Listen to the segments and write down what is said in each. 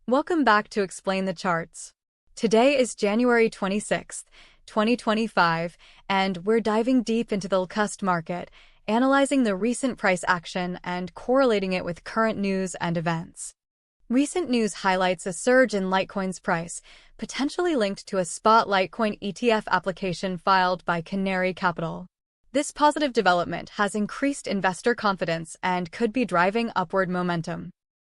Welcome back to Explain the Charts. Today is January 26th, 2025, and we're diving deep into the LTCUSD market, analyzing the recent price action and correlating it with current news and events. Recent news highlights a surge in Litecoin's price, potentially linked to a spot Litecoin ETF application filed by Canary Capital. This positive development has increased investor confidence and could be driving upward momentum.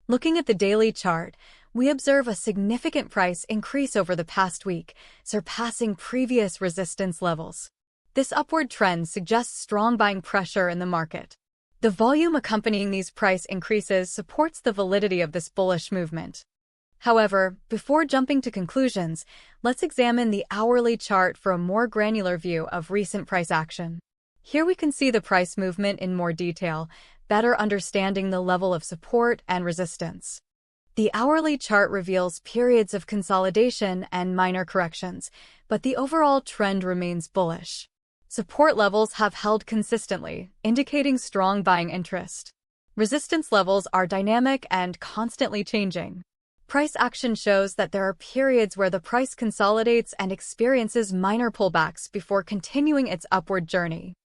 Looking at the daily chart, we observe a significant price increase over the past week, surpassing previous resistance levels. This upward trend suggests strong buying pressure in the market. The volume accompanying these price increases supports the validity of this bullish movement. However, before jumping to conclusions, let's examine the hourly chart for a more granular view of recent price action. Here we can see the price movement in more detail, better understanding the level of support and resistance. The hourly chart reveals periods of consolidation and minor corrections, but the overall trend remains bullish. Support levels have held consistently, indicating strong buying interest. Resistance levels are dynamic and constantly changing. Price action shows that there are periods where the price consolidates and experiences minor pullbacks before continuing its upward journey.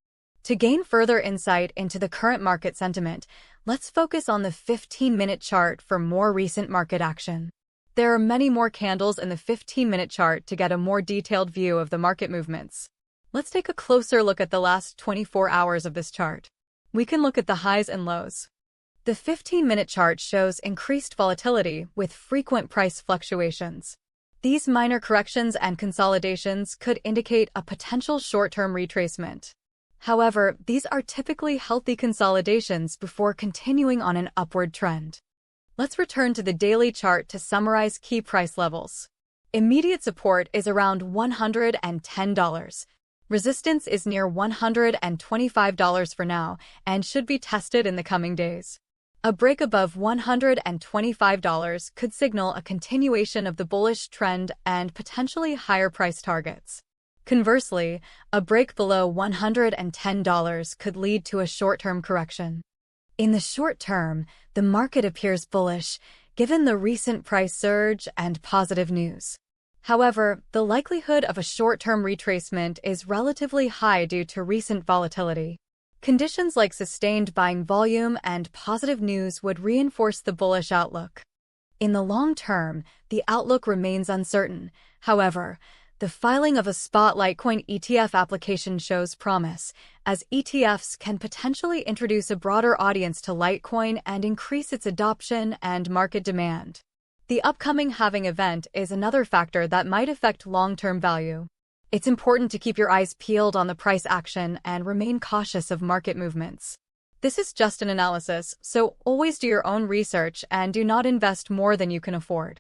To gain further insight into the current market sentiment, let's focus on the 15-minute chart for more recent market action. There are many more candles in the 15-minute chart to get a more detailed view of the market movements. Let's take a closer look at the last 24 hours of this chart. We can look at the highs and lows. The 15-minute chart shows increased volatility with frequent price fluctuations. These minor corrections and consolidations could indicate a potential short-term retracement. However, these are typically healthy consolidations before continuing on an upward trend. Let's return to the daily chart to summarize key price levels. Immediate support is around $110. Resistance is near $125 for now and should be tested in the coming days. A break above $125 could signal a continuation of the bullish trend and potentially higher price targets. Conversely, a break below $110 could lead to a short-term correction. In the short term, the market appears bullish, given the recent price surge and positive news. However, the likelihood of a short-term retracement is relatively high due to recent volatility. Conditions like sustained buying volume and positive news would reinforce the bullish outlook. In the long term, the outlook remains uncertain. However, the filing of a spot Litecoin ETF application shows promise, as ETFs can potentially introduce a broader audience to Litecoin and increase its adoption and market demand. The upcoming halving event is another factor that might affect long-term value. It's important to keep your eyes peeled on the price action and remain cautious of market movements. This is just an analysis, so always do your own research and do not invest more than you can afford.